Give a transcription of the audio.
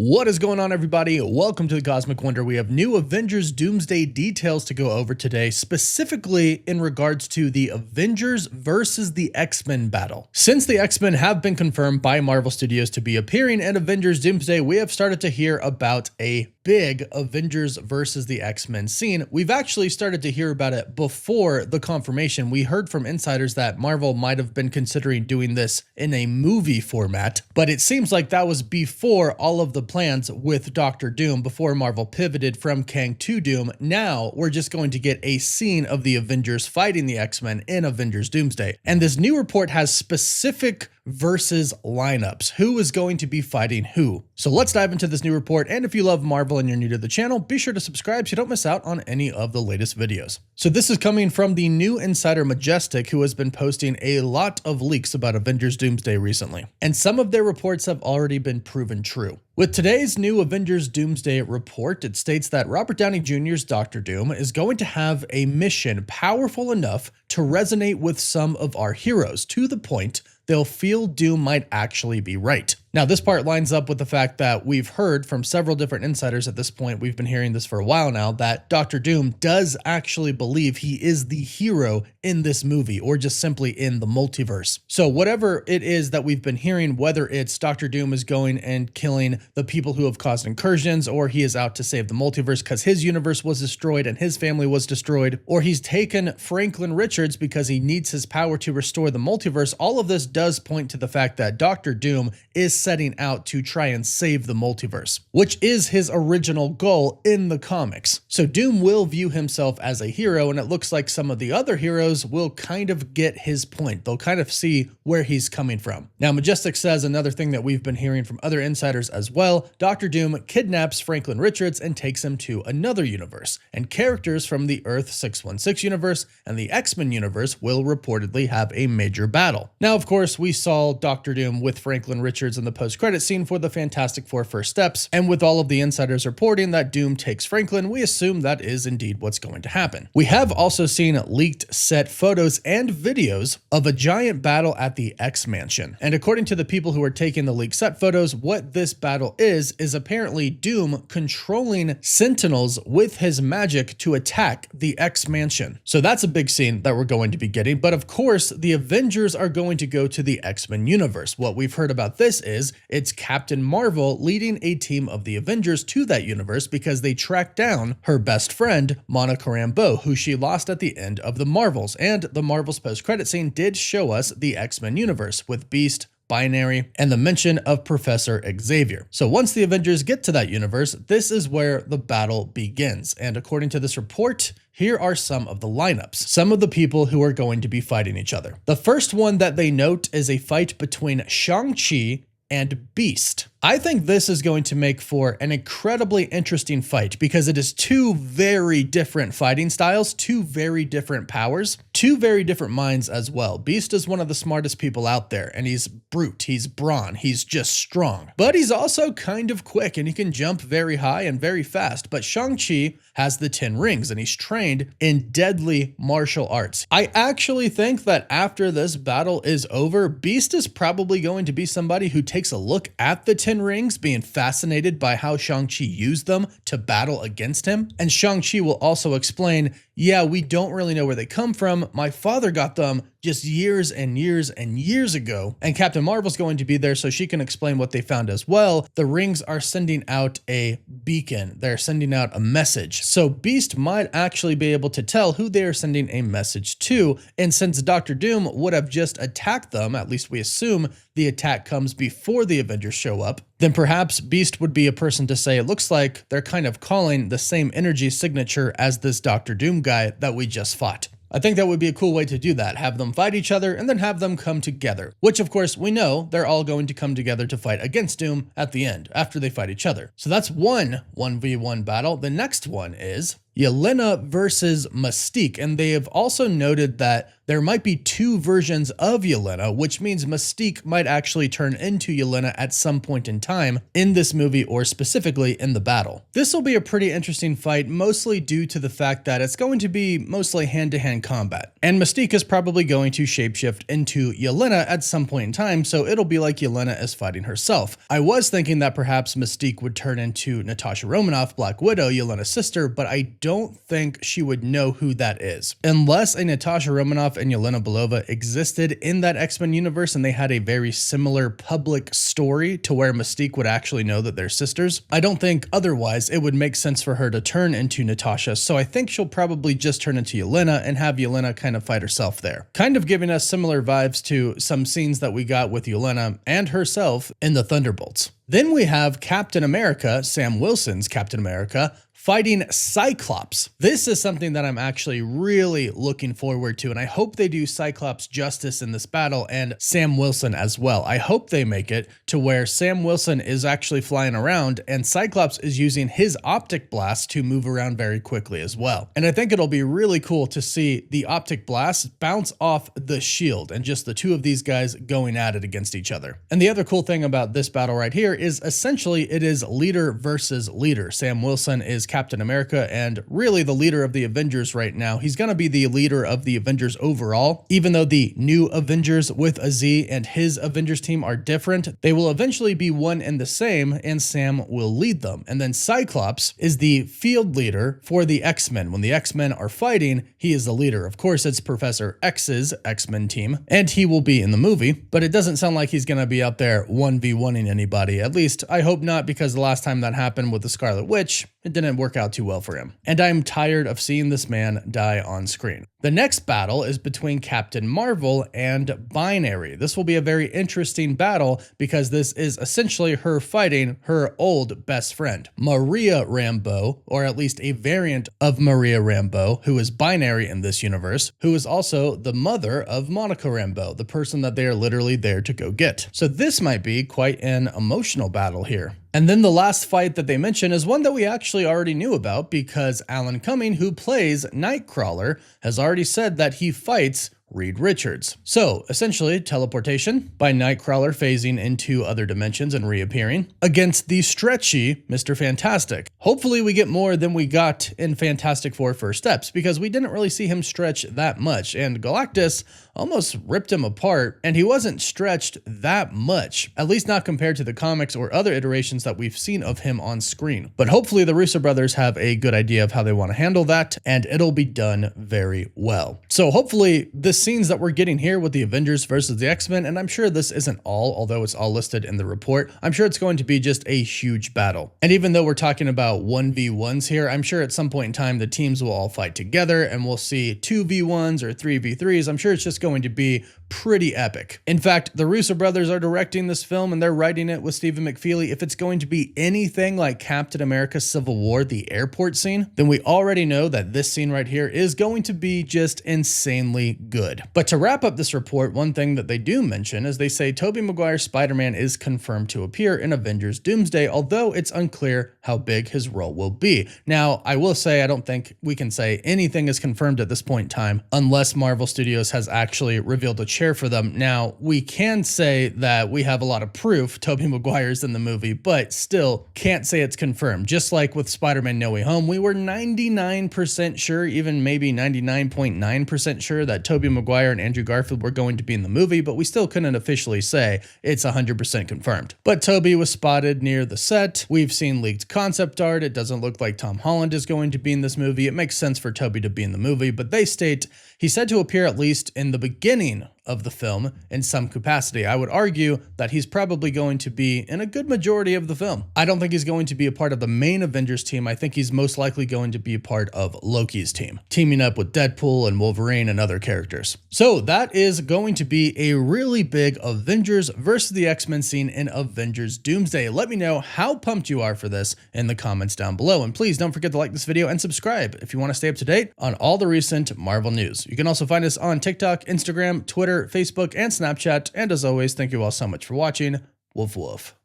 What is going on, everybody? Welcome to the Cosmic Wonder. We have new Avengers Doomsday details to go over today, specifically in regards to the Avengers versus the X-Men battle. Since the X-Men have been confirmed by Marvel Studios to be appearing in Avengers Doomsday, we have started to hear about a big Avengers versus the X-Men scene. We've actually started to hear about it before the confirmation. We heard from insiders that Marvel might have been considering doing this in a movie format, but it seems like that was before all of the plans with Doctor Doom, before Marvel pivoted from Kang to Doom. Now we're just going to get a scene of the Avengers fighting the X-Men in Avengers Doomsday. And this new report has specific versus lineups. Who is going to be fighting who? So let's dive into this new report. And if you love Marvel and you're new to the channel, be sure to subscribe so you don't miss out on any of the latest videos. So this is coming from the new insider Majestic, who has been posting a lot of leaks about Avengers Doomsday recently. And some of their reports have already been proven true. With today's new Avengers Doomsday report, it states that Robert Downey Jr.'s Doctor Doom is going to have a mission powerful enough to resonate with some of our heroes, to the point they'll feel Doom might actually be right. Now, this part lines up with the fact that we've heard from several different insiders at this point, we've been hearing this for a while now, that Doctor Doom does actually believe he is the hero in this movie, or just simply in the multiverse. So whatever it is that we've been hearing, whether it's Doctor Doom is going and killing the people who have caused incursions, or he is out to save the multiverse because his universe was destroyed and his family was destroyed, or he's taken Franklin Richards because he needs his power to restore the multiverse, all of this does point to the fact that Doctor Doom is setting out to try and save the multiverse, which is his original goal in the comics. So Doom will view himself as a hero, and it looks like some of the other heroes will kind of get his point. They'll kind of see where he's coming from. Now, Majestic says another thing that we've been hearing from other insiders as well, Doctor Doom kidnaps Franklin Richards and takes him to another universe, and characters from the Earth 616 universe and the X-Men universe will reportedly have a major battle. Now, of course, we saw Doctor Doom with Franklin Richards in the post-credit scene for the Fantastic Four First Steps, and with all of the insiders reporting that Doom takes Franklin, we assume that is indeed what's going to happen. We have also seen leaked set photos and videos of a giant battle at the X-Mansion, and according to the people who are taking the leaked set photos, what this battle is apparently Doom controlling Sentinels with his magic to attack the X-Mansion. So that's a big scene that we're going to be getting, but of course, the Avengers are going to go to the X-Men universe. What we've heard about this is it's Captain Marvel leading a team of the Avengers to that universe because they tracked down her best friend, Monica Rambeau, who she lost at the end of the Marvels. And the Marvels post-credit scene did show us the X-Men universe with Beast, Binary, and the mention of Professor Xavier. So once the Avengers get to that universe, this is where the battle begins. And according to this report, here are some of the lineups, some of the people who are going to be fighting each other. The first one that they note is a fight between Shang-Chi and Beast. I think this is going to make for an incredibly interesting fight because it is two very different fighting styles, two very different powers, two very different minds as well. Beast is one of the smartest people out there, and he's brute, he's brawn, he's just strong. But he's also kind of quick, and he can jump very high and very fast. But Shang-Chi has the 10 rings, and he's trained in deadly martial arts. I actually think that after this battle is over, Beast is probably going to be somebody who takes a look at the 10 rings, being fascinated by how Shang-Chi used them to battle against him. And Shang-Chi will also explain, yeah, we don't really know where they come from. My father got them just years and years and years ago. And Captain Marvel's going to be there so she can explain what they found as well. The rings are sending out a beacon. They're sending out a message. So Beast might actually be able to tell who they are sending a message to. And since Doctor Doom would have just attacked them, at least we assume the attack comes before the Avengers show up, then perhaps Beast would be a person to say, it looks like they're kind of calling the same energy signature as this Doctor Doom guy that we just fought. I think that would be a cool way to do that, have them fight each other and then have them come together, which of course we know they're all going to come together to fight against Doom at the end, after they fight each other. So that's one 1v1 battle. The next one is Yelena versus Mystique, and they have also noted that there might be two versions of Yelena, which means Mystique might actually turn into Yelena at some point in time in this movie or specifically in the battle. This will be a pretty interesting fight, mostly due to the fact that it's going to be mostly hand-to-hand combat, and Mystique is probably going to shapeshift into Yelena at some point in time, so it'll be like Yelena is fighting herself. I was thinking that perhaps Mystique would turn into Natasha Romanoff, Black Widow, Yelena's sister, but I don't think she would know who that is. Unless a Natasha Romanoff and Yelena Belova existed in that X-Men universe and they had a very similar public story to where Mystique would actually know that they're sisters, I don't think otherwise it would make sense for her to turn into Natasha, so I think she'll probably just turn into Yelena and have Yelena kind of fight herself there. Kind of giving us similar vibes to some scenes that we got with Yelena and herself in the Thunderbolts. Then we have Captain America, Sam Wilson's Captain America, fighting Cyclops. This is something that I'm actually really looking forward to, and I hope they do Cyclops justice in this battle and Sam Wilson as well. I hope they make it to where Sam Wilson is actually flying around and Cyclops is using his optic blast to move around very quickly as well. And I think it'll be really cool to see the optic blast bounce off the shield and just the two of these guys going at it against each other. And the other cool thing about this battle right here is essentially it is leader versus leader. Sam Wilson is Captain America and really the leader of the Avengers right now. He's going to be the leader of the Avengers overall. Even though the new Avengers with a Z and his Avengers team are different, they will eventually be one and the same, and Sam will lead them. And then Cyclops is the field leader for the X-Men. When the X-Men are fighting, he is the leader. Of course, it's Professor X's X-Men team, and he will be in the movie, but it doesn't sound like he's going to be out there 1v1ing anybody. At least, I hope not, because the last time that happened with the Scarlet Witch, it didn't work out too well for him. And I'm tired of seeing this man die on screen. The next battle is between Captain Marvel and Binary. This will be a very interesting battle because this is essentially her fighting her old best friend, Maria Rambeau, or at least a variant of Maria Rambeau, who is Binary in this universe, who is also the mother of Monica Rambeau, the person that they are literally there to go get. So this might be quite an emotional battle here. And then the last fight that they mention is one that we actually already knew about because Alan Cumming, who plays Nightcrawler, has already said that he fights Reed Richards. So essentially teleportation by Nightcrawler phasing into other dimensions and reappearing against the stretchy Mr. Fantastic. Hopefully we get more than we got in Fantastic Four First Steps because we didn't really see him stretch that much, and Galactus almost ripped him apart, and he wasn't stretched that much, at least not compared to the comics or other iterations that we've seen of him on screen. But hopefully the Russo brothers have a good idea of how they want to handle that, and it'll be done very well. So hopefully this scenes that we're getting here with the Avengers versus the X-Men, and I'm sure this isn't all, although it's all listed in the report, I'm sure it's going to be just a huge battle. And even though we're talking about 1v1s here, I'm sure at some point in time the teams will all fight together and we'll see 2v1s or 3v3s. I'm sure it's just going to be pretty epic. In fact, the Russo brothers are directing this film and they're writing it with Stephen McFeely. If it's going to be anything like Captain America Civil War, the airport scene, then we already know that this scene right here is going to be just insanely good. But to wrap up this report, one thing that they do mention is they say Tobey Maguire's Spider-Man is confirmed to appear in Avengers Doomsday, although it's unclear how big his role will be. Now, I will say I don't think we can say anything is confirmed at this point in time unless Marvel Studios has actually revealed a chair for them. Now, we can say that we have a lot of proof Tobey Maguire's in the movie, but still can't say it's confirmed. Just like with Spider-Man No Way Home, we were 99% sure, even maybe 99.9% sure that Tobey Maguire and Andrew Garfield were going to be in the movie, but we still couldn't officially say it's 100% confirmed. But Tobey was spotted near the set. We've seen leaked concept art. It doesn't look like Tom Holland is going to be in this movie. It makes sense for Tobey to be in the movie, but they state he's said to appear at least in the beginning of the film in some capacity. I would argue that he's probably going to be in a good majority of the film. I don't think he's going to be a part of the main Avengers team. I think he's most likely going to be a part of Loki's team, teaming up with Deadpool and Wolverine and other characters. So that is going to be a really big Avengers versus the X-Men scene in Avengers Doomsday. Let me know how pumped you are for this in the comments down below. And please don't forget to like this video and subscribe if you want to stay up to date on all the recent Marvel news. You can also find us on TikTok, Instagram, Twitter, Facebook, and Snapchat. And as always, thank you all so much for watching. Woof woof.